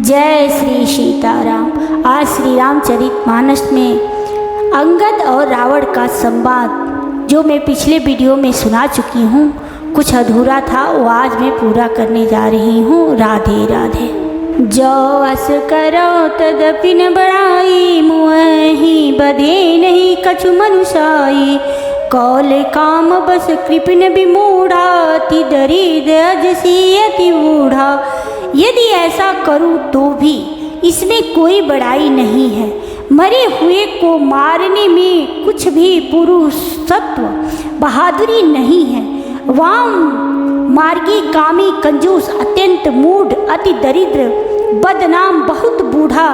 जय श्री सीताराम। आज श्री रामचरितमानस में अंगद और रावण का संवाद जो मैं पिछले वीडियो में सुना चुकी हूँ, कुछ अधूरा था वो आज मैं पूरा करने जा रही हूँ। राधे राधे। जो अस करो तदपि न बड़ाई, मुहि बधे नहीं कछु मनुषाई। कौल काम बस कृपन विमूढ़ा, अति दरिद्र अजसी अति बूढ़ा। यदि ऐसा करूं तो भी इसमें कोई बड़ाई नहीं है। मरे हुए को मारने में कुछ भी पुरुषत्व बहादुरी नहीं है। वाम मार्गी कामी कंजूस अत्यंत मूढ़ अति दरिद्र बदनाम बहुत बूढ़ा।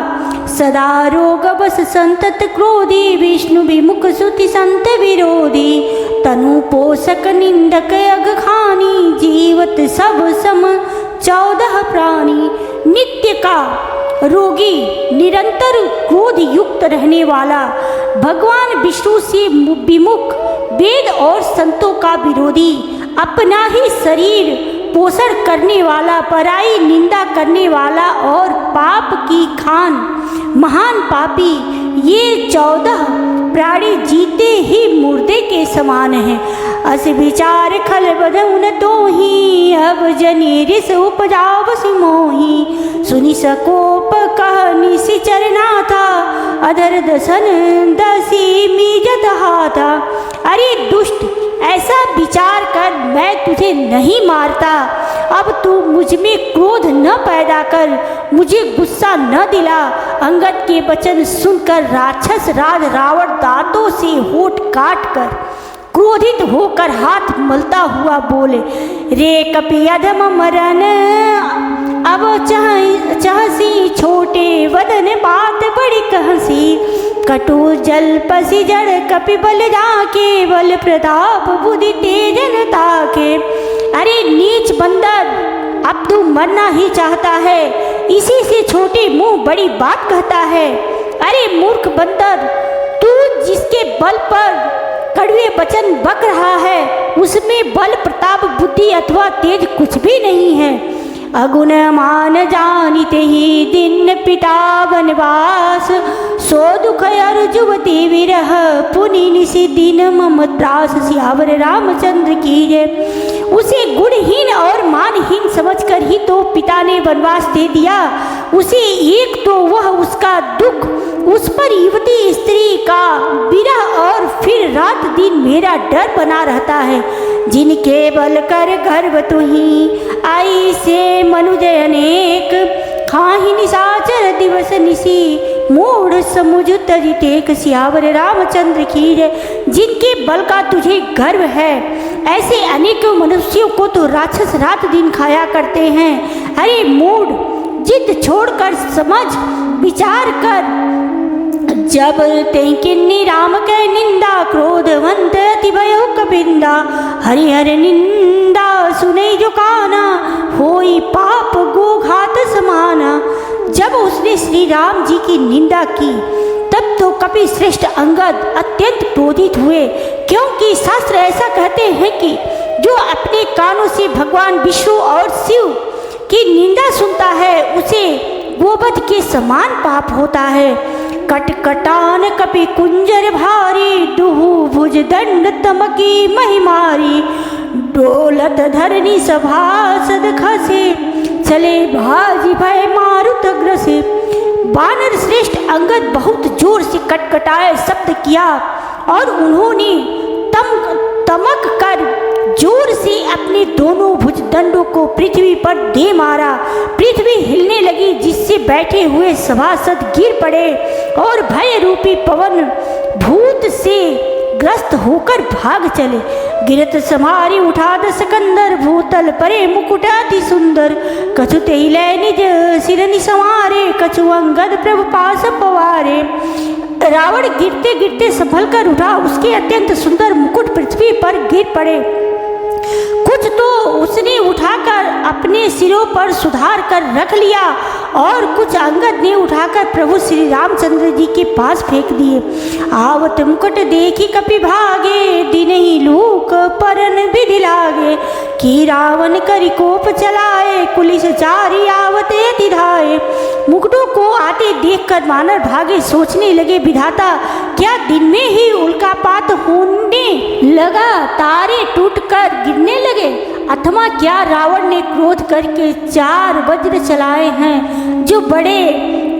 सदा रोग बस संतत क्रोधी, विष्णु विमुख सुति संत विरोधी। तनु पोषक निंदक अगखानी, जीवत सब सम 14 प्राणी। नित्य का रोगी, निरंतर क्रोध युक्त रहने वाला, भगवान विष्णु से विमुख, वेद और संतों का विरोधी, अपना ही शरीर पोषण करने वाला, पराई निंदा करने वाला और पाप की खान महान पापी। ये 14 प्राणी जीते ही मुर्दे के समान हैं। अस विचार खल बदउन तो ही, अब जनी रिस उपजावस मोही। सुनि सकोप कह निशिचर नाथा, अधर दसन दसी मीजत हाथा। अरे दुष्ट, ऐसा विचार कर, मैं तुझे नहीं मारता। अब तू मुझ में क्रोध न पैदा कर, मुझे गुस्सा न दिला। अंगद के वचन सुनकर राक्षस राज रावण दांतों से होठ काट कर क्रोधित होकर हाथ मलता हुआ बोले, रे कपि अधम मरन अब चहसी, छोटे वदन बात बड़ी कहसी। कटु जल पसी जड़ कपि बल जाके, बल प्रताप बुद्धि तेजन ताके। अरे नीच बंदर, अब तू मरना ही चाहता है, इसी से छोटे मुंह बड़ी बात कहता है। अरे मूर्ख बंदर, तू जिसके बल पर कड़वे वचन बक रहा है, उसमें बल प्रताप बुद्धि अथवा तेज कुछ भी नहीं है। अगुण मान जानिते ही दिन पिता वनवास, सो दुख अर जुवती विरह, पुनि निशि दिन मम त्रास। सियावर रामचंद्र की जय। उसे गुणहीन और मानहीन समझकर ही तो पिता ने वनवास दे दिया। उसे एक तो वह उसका दुख, उस पर युवती स्त्री का विरह, और फिर रात दिन मेरा डर बना रहता है। जिनके बल कर गर्व तुही, आई से मनुज अनेक, खाहि निशाचर दिवस निशी, मूढ़ समुझ तज टेक। सियावर रामचंद्र की जय। जिनके बल का तुझे गर्व है, ऐसे अनेकों मनुष्यों को तो राक्षस रात दिन खाया करते हैं। अरे मूढ़, जिद छोड़कर समझ विचार कर। जब ते किन्नी राम के निंदा, क्रोधवंत अति भयो कपिंदा। हरिहर निंदा सुने जो काना, होई पाप गोघात समाना। जब उसने श्री राम जी की निंदा की, तब तो कपि श्रेष्ठ अंगद अत्यंत क्रोधित हुए, क्योंकि शास्त्र ऐसा कहते हैं कि जो अपने कानों से भगवान विष्णु और शिव की निंदा सुनता है, उसे गोवध के समान पाप होता है। कटकटान कपि कुंजर भारी, दुहु भुज दंड तमकी महिमारी। डोलत धरनी सभासद खसे, चले भाजी भय मारुत ग्रसे। वानर श्रेष्ठ अंगद बहुत जोर से कटकटाए शब्द किया, और उन्होंने तमक कर जोर से अपने दोनों भुजदंडों को पृथ्वी पर दे मारा। पृथ्वी हिलने लगी, जिससे बैठे हुए सभासद गिर पड़े और भय रूपी पवन भूत से ग्रस्त होकर भाग चले। गिरत समारी उठा दस कंदर, भूतल परे मुकुट अति सुंदर। कछु तेलै निज सिरनि संवारे, कछु अंगद प्रभु पास पवारे। रावण गिरते गिरते संभल कर उठा, उसके अत्यंत सुंदर मुकुट पृथ्वी पर गिर पड़े। कुछ तो उसने उठाकर अपने सिरों पर सुधार कर रख लिया, और कुछ अंगद ने उठाकर प्रभु श्री रामचंद्र जी के पास फेंक दिए। आवत मुकुट देखी कपि भागे, दिन ही लूक परन विधि लागे। कि रावण करि कोप चलाए, कुलिस चारी आवत अति धाये। देखकर वानर भागे, सोचने लगे विधाता क्या दिन में ही उल्कापात होने लगा, तारे टूटकर गिरने लगे, अथवा क्या रावण ने क्रोध करके 4 वज्र चलाए हैं जो बड़े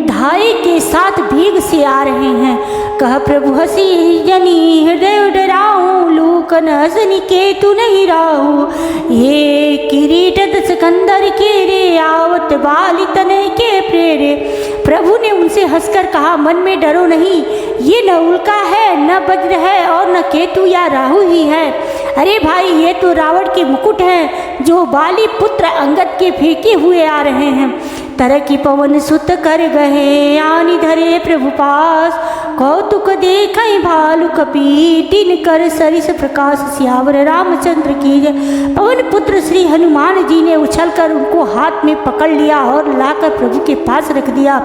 धाई के साथ वेग से आ रहे हैं। कह प्रभु हसी जनी हृदय डराऊं, लोकन हसनी केतु नहीं राहु, ये किरीट सिकंदर के रे, आवत बाली तनय के प्रेरे। प्रभु ने उनसे हंसकर कहा मन में डरो नहीं, ये न उल्का है न वज्र है और न केतु या राहु ही है। अरे भाई ये तो रावण के मुकुट हैं जो बाली पुत्र अंगद के फेंके हुए आ रहे हैं। तरह की पवन सुत कर गए आनी धरे प्रभु पास, कौतुक देखई भालु कपी, दिन कर सरिस प्रकाश, सियावर रामचंद्र की जय। पवन पुत्र श्री हनुमान जी ने उछलकर उनको हाथ में पकड़ लिया और लाकर प्रभु के पास रख दिया।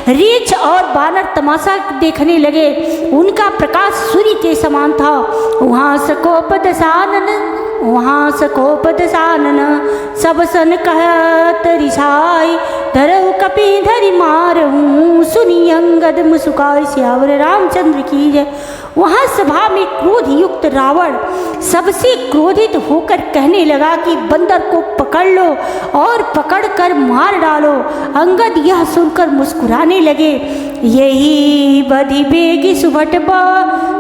रीछ और बानर तमाशा देखने लगे, उनका प्रकाश सूर्य के समान था। वहाँ सकोप दसानन सब सन कहत रिसाई, धरऊ कपि धरि मारहूँ, सुनी अंगद मुस्काई, सियावर रामचंद्र की जय। वहाँ सभा में क्रोध युक्त रावण सबसे क्रोधित होकर कहने लगा कि बंदर को पकड़ लो और पकड़कर मार डालो। अंगद यह सुनकर मुस्कुराने लगे, यही बधि बेगी सुभट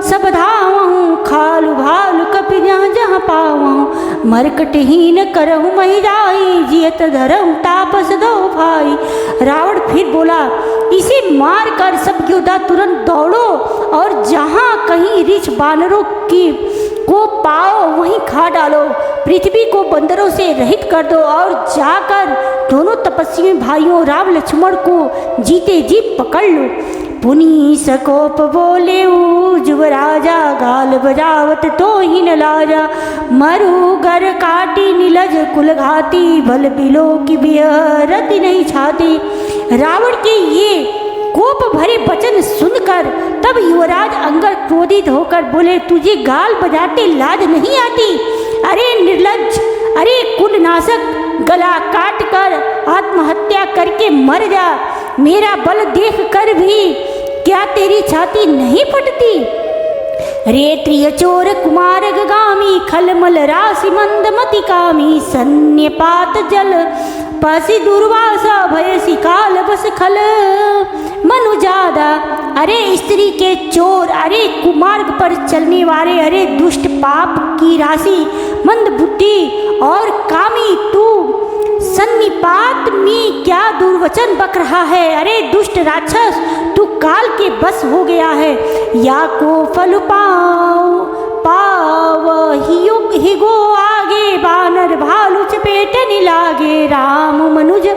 सब धावहूँ, खालु भालु कपि जहाँ जहाँ पावहूँ, मरकटहीन करहूँ महिजाई, जियत धरहूँ तापस दो भाई। रावण फिर बोला, इसे मार कर सब योद्धा तुरंत दौड़ो और जहाँ कहीं रीछ बानरों की को पाओ वहीं खा डालो, पृथ्वी को बंदरों से रहित कर दो और जाकर दोनों तपस्वी भाइयों राम लक्ष्मण को जीते जी पकड़ लो। पुनि सकोप बोले युवराजा, गाल बजावत तो ही न लाजा, मरु गर काटी नीलज कुल घाती, बल बिलो की बियरती नहीं छाती। रावण के ये कोप भरे वचन सुनकर तब युवराज अंगद क्रोधित होकर बोले, तुझे गाल बजाते लाज नहीं आती? अरे निर्लज्ज, अरे कुलनाशक, गला काट कर आत्महत्या करके मर जा। मेरा बल देख कर भी क्या तेरी छाती नहीं फटती? रे त्रिय चोर कुमार गामी, खलमल राशि मंदमति कामी, सन्यपात जल पसी दुर्वासा, भयसी काल बस खल मनुजादा। अरे स्त्री के चोर, अरे कुमार्ग पर चलने वाले, अरे दुष्ट पाप की राशि, मंद बुद्धि और कामी, तू सन्निपात में क्या दुर्वचन बक रहा है? अरे दुष्ट राक्षस, तू काल के बस हो गया है। या को फल पाव ही गो आगे, बानर भालू चपेटन लागे, राम मनुज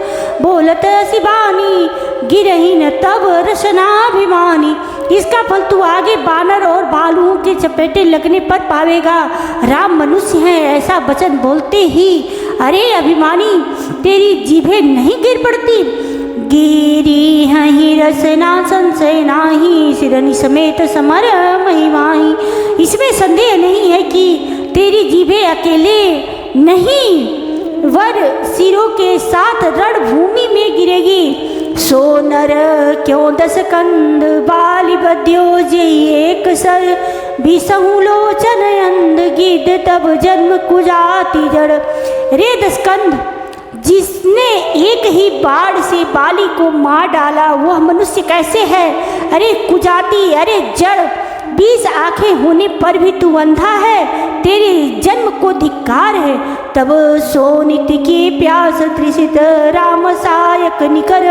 बोलत शिवानी, गिरही न तब रसनाभिमानी। इसका फल तू आगे बानर और भालुओं के चपेटे लगने पर पावेगा। राम मनुष्य हैं ऐसा वचन बोलते ही अरे अभिमानी तेरी जीभें नहीं गिर पड़ती? गिरी हहीं रसना संशय नाही, सिरनी समेत समर महिमाही। इसमें संदेह नहीं है कि तेरी जीभें अकेले नहीं वर सिरों के साथ रणभूमि में गिरेगी। सो नर क्यों 10 कंद, बाली बद्यो जे एक सर, बिसहु लोचन अंध, गिद्ध तब जन्म कुजाति जड़। रे 10 कंद, जिसने एक ही बाढ़ से बाली को मार डाला वह मनुष्य कैसे है? अरे कुजाति, अरे जड़, 20 आंखें होने पर भी तू अंधा है, तेरे जन्म को धिक्कार है। तब सोनित की प्यास तृषित राम सायक निकर,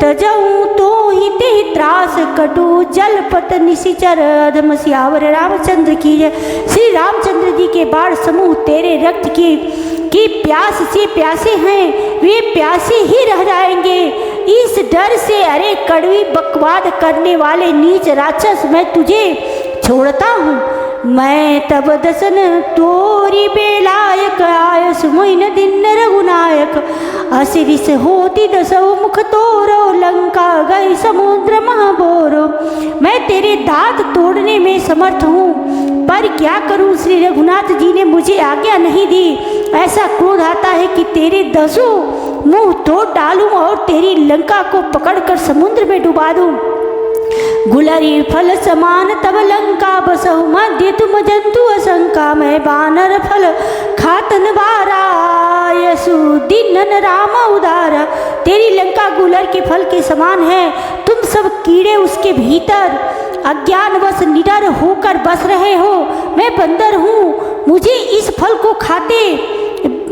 तजऊ तो ही ते त्रास कटु जलपत निशिचर। अधम सियावर रामचंद्र की जय। श्री रामचंद्र जी के बाढ़ समूह तेरे रक्त की प्यास से प्यासे हैं, वे प्यासे ही रह जाएंगे। इस डर से अरे कड़वी बकवाद करने वाले नीच राक्षस, मैं तुझे छोड़ता हूँ। मैं तब दसन तोरी बेलायक, आयस मोइन दिन रघुनायक। असिरिस होती 10 मुख तोरो, लंका गई समुद्र महाबोरो। मैं तेरे दांत तोड़ने में समर्थ हूँ, पर क्या करूँ, श्री रघुनाथ जी ने मुझे आज्ञा नहीं दी। ऐसा क्रोध आता है कि तेरे 10 मुंह तोड़ डालूं और तेरी लंका को पकड़कर समुद्र में डुबा दूं। गुलरी फल समान तब लंका बसहु मध्य तुम जंतु असंका, मैं बानर फल खातन बारा यसु दीनन राम उदारा। तेरी लंका गुलर के फल के समान है, तुम सब कीड़े उसके भीतर अज्ञानवश निडर होकर बस रहे हो। मैं बंदर हूँ, मुझे इस फल को खाते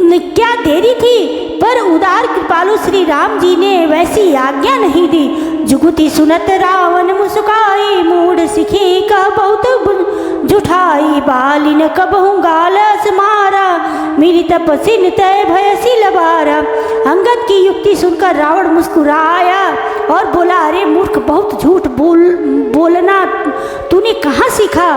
क्या देरी थी, पर उदार कृपालु श्री राम जी ने वैसी आज्ञा नहीं दी। जुगुति सुनत रावण मुस्काई, मूड सिखी का बहुत जुठाई, बालिन कबहु गालस मारा, मेरी तपसिन तय भयसी लबारा। अंगद की युक्ति सुनकर रावण मुस्कुराया और बोला, अरे मूर्ख, बहुत झूठ बोलना तूने कहाँ सीखा?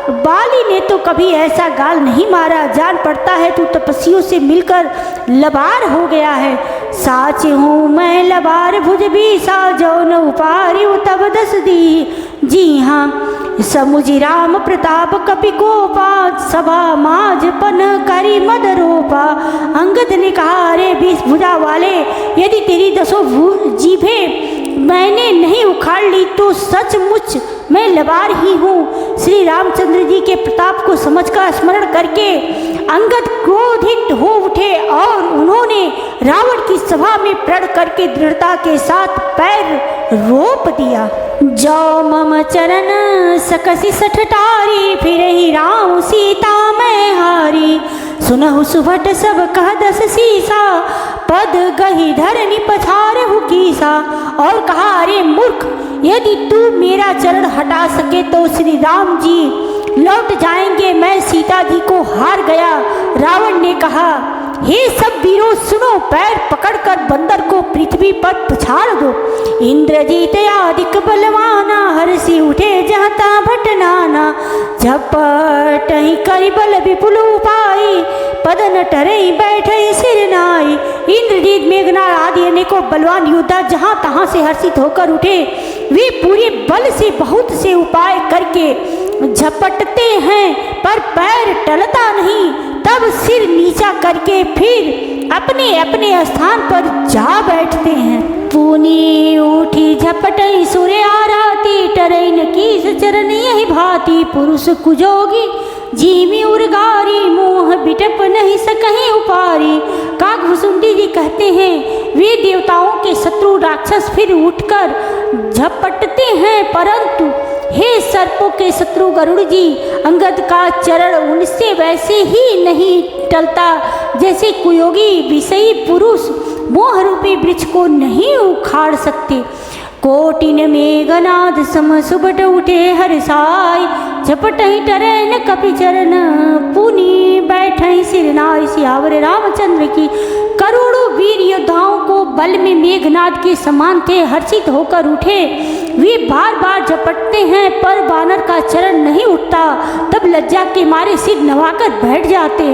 बाली ने तो कभी ऐसा गाल नहीं मारा, जान पड़ता है तू तपस्वियों से मिलकर लबार हो गया है। साच हूँ मैं लबार भुज भी सा, जौन उपारी तब दस दी। जी हाँ, समुझी राम प्रताप कपि कोपा, सभा माज पन करी मद रोपा। अंगद ने कहा, अरे 20 भुजा वाले, यदि तेरी 10 जीभें मैंने नहीं उखाड़ ली तो सचमुच मैं लबार ही हूँ। श्री रामचंद्र जी के प्रताप को समझकर स्मरण करके अंगद क्रोधित हो उठे और उन्होंने रावण की सभा में प्रण करके दृढ़ता के साथ पैर रोप दिया। जो मम चरण सकसी सठटारी, फिर ही राम सीता मैं हारी। सुनहु सुभट सब कह 10 सीसा, पद गही धरनी पछारहु कीसा। और कहा, अरे मूर्ख, यदि तू मेरा चरण हटा सके तो श्री राम जी लौट जाएंगे, मैं सीता जी को हार गया। रावण ने कहा, हे सब वीरों सुनो, पैर पकड़कर बंदर को पृथ्वी पर पछाड़ दो। इंद्रजीत अधिक बलवाना, हर्षि उठे जहता भटनाना। झपट ही करी बल विपुल उपाई, पदन टरई बैठे सिर नाई। इंद्रजीत, मेघनाद आदि अनेकों बलवान योद्धा जहाँ तहाँ से हर्षित होकर उठे। वे पूरे बल से बहुत से उपाय करके झपटते हैं, पर पैर टलता नहीं। तब सिर नीचा करके फिर अपने अपने स्थान पर जा बैठते हैं। पुनी उठी झपटई सूर्य आराती, टरैन की चरण यही भांति। पुरुष कुजोगी जीमी उर्गारी, मोह बिटप नहीं सकहीं उपारी। काकभुसुंडी जी कहते हैं, वे देवताओं के शत्रु राक्षस फिर उठकर झपटते हैं, परंतु हे सर्पों के शत्रु गरुड़ जी, अंगद का चरण उनसे वैसे ही नहीं टलता जैसे कुयोगी विषयी पुरुष मोह रूपी वृक्ष को नहीं उखाड़ सकते। कोटिन मेघनाद सम सुबट उठे हर्षाई, झपट ही टरैन कपि चरण, पुनि बैठई सिर नाई। सियावर रामचंद्र की। करोड़ों वीर योद्धाओं को बल में मेघनाद के समान थे, हर्षित होकर उठे। वे बार बार झपटते हैं पर बानर का चरण नहीं उठता, तब लज्जा के मारे सिर नवाकर बैठ जाते।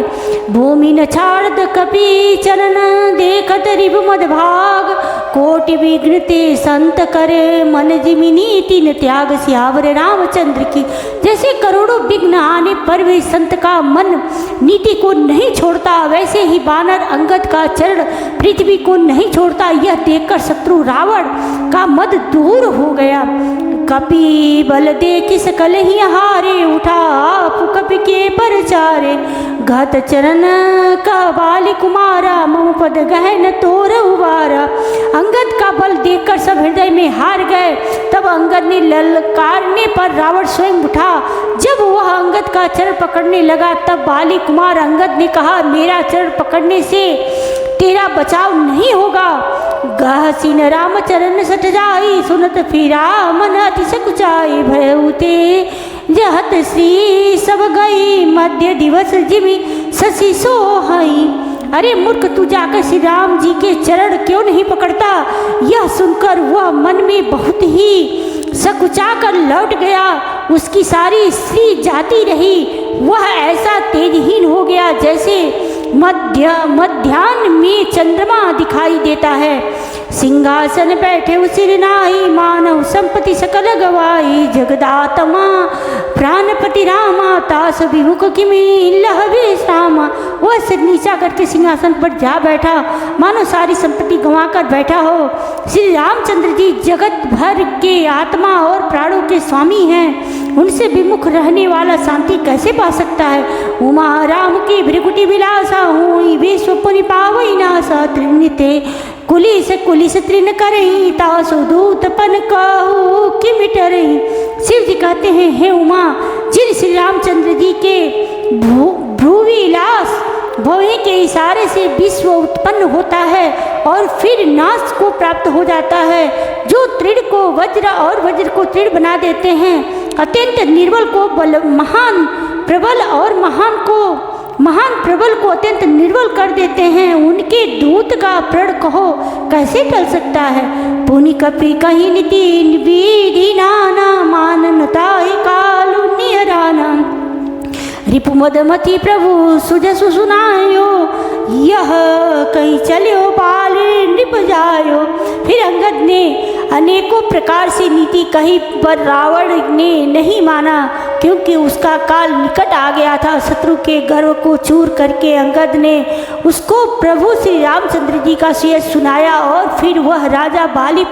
भूमि न छाड़द कपि चरण, देखत रिभु मद भाग। कोटि विघ्नते संत करे, मन जिमिनी तीन त्याग। सियावर रामचंद्र की। जैसे करोड़ों विघ्न आने पर वे संत का मन नीति को नहीं छोड़ता, वैसे ही बानर अंगद का चरण पृथ्वी को नहीं छोड़ता। यह देखकर शत्रु रावण का मद दूर हो गया। कपि बल देखि सकल ही हारे, उठा आप कपि के परचारे। घत चरण का बाली कुमारा, मम पद गहन तोर उबारा। अंगद का बल देखकर सब हृदय में हार गए। तब अंगद ने ललकारने पर रावण स्वयं उठा। जब वह अंगद का चरण पकड़ने लगा तब बाली कुमार अंगद ने कहा, मेरा चरण पकड़ने से तेरा बचाव नहीं होगा। गहसीन राम चरण सट जाई, सुनत फिरा मन अति सकुचाई। भयउते जहत श्री सब गई, मध्य दिवस जिमि शशि सोहई। अरे मूर्ख, तू जाकर श्री राम जी के चरण क्यों नहीं पकड़ता? यह सुनकर वह मन में बहुत ही सकुचा कर लौट गया। उसकी सारी स्त्री जाती रही। वह ऐसा तेजहीन हो गया जैसे मध्याह्न में चंद्रमा दिखाई देता है। सिंहासन बैठे सिर नाई, मानव संपत्ति सकल गवाई। जगदात्मा प्राणपति रामा, तास विमुख किमी लह विश्रामा। वह सिर नीचा करके सिंहासन पर जा बैठा, मानो सारी संपत्ति गंवा कर बैठा हो। श्री रामचंद्र जी जगत भर के आत्मा और प्राणों के स्वामी हैं, उनसे विमुख रहने वाला शांति कैसे पा सकता है। उमा राम की भृकुटी विलासा हुई, विश्व पुनि पावई नासा। त्रिनिते कुलिस तृण करही, तासु दूत पन कहू कि मिटरही। शिव जी कहते हैं, हे उमा, जिन श्री रामचंद्र जी के भ्रूविलास भौहें के इशारे से विश्व उत्पन्न होता है और फिर नाश को प्राप्त हो जाता है, जो तृण को वज्र और वज्र को तृण बना देते हैं, अत्यंत निर्बल को महान प्रबल और महान प्रबल को अत्यंत निर्बल कर देते हैं, उनके दूत का प्रण कहो कैसे टल सकता है। पुनि कपि कहीं नीति विधि नाना, माननता कालु निहराना। रिपु मदमति प्रभु सुजसु सुनायो, यह कहीं चलो बाल नृप जायो। फिर अंगद ने अनेकों प्रकार से नीति कही, पर रावण ने नहीं माना, क्योंकि उसका काल निकट आ गया था। शत्रु के गर्व को चूर करके अंगद ने उसको प्रभु श्री रामचंद्र जी का श्रेयस सुनाया, और फिर वह राजा बाली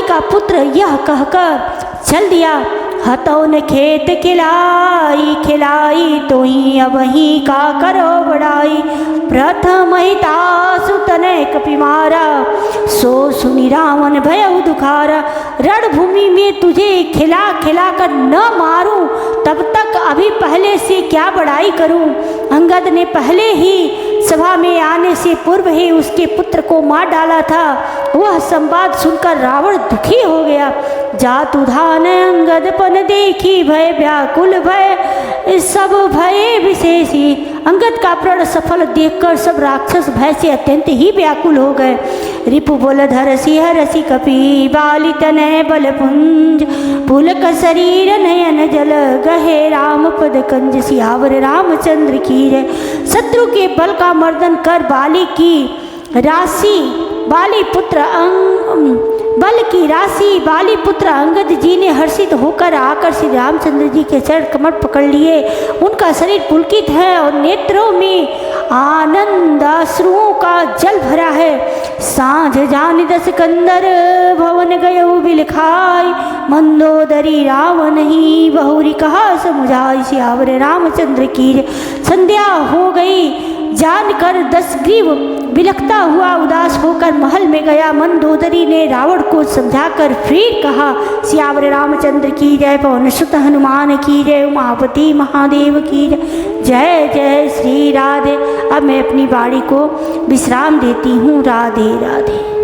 का पुत्र यह कहकर चल दिया, हतौन खेत खिलाई तो ही अब ही का करो बड़ाई। प्रथम हितासु तनय कपि मारा, सो सुनि रावण भयउ दुखारा। रणभूमि में तुझे खिला कर न मारूं, तब तक अभी पहले से क्या बड़ाई करूं। अंगद ने पहले ही सभा में आने से पूर्व ही उसके पुत्र को मार डाला था। वह संवाद सुनकर रावण दुखी हो गया। जातु धान अंगद पन देखी, भय व्याकुल भय सब भय विशेषी। अंगद का प्रण सफल देखकर सब राक्षस भय से अत्यंत ही व्याकुल हो गए। रिपु बोल धरसी हरसी कपि, बाली तनय बल पुंज। पुलक शरीर नयन जल, गहे राम पद कंज। सियावर रामचंद्र की जय। शत्रु के बल का मर्दन कर बल की राशि बाली पुत्र अंगद जी ने हर्षित होकर आकर श्री रामचंद्र जी के चरण कमर पकड़ लिए। उनका शरीर पुलकित है और नेत्रों में आनंद अश्रुओं का जल भरा है। सांझ जान दस कंदर, भवन गयो बिलखाई। मंदोदरी राम नहीं, बहुरी कहा समुझाई। सियावर रामचंद्र की। संध्या हो गई जानकर दशग्रीव बिलखता हुआ उदास होकर महल में गया। मंदोदरी ने रावण को समझाकर फिर कहा, सियावर रामचंद्र की जय। पवन सुत हनुमान की जय। उमापति महादेव की जय। जय जय श्री राधे। अब मैं अपनी वाणी को विश्राम देती हूँ। राधे राधे।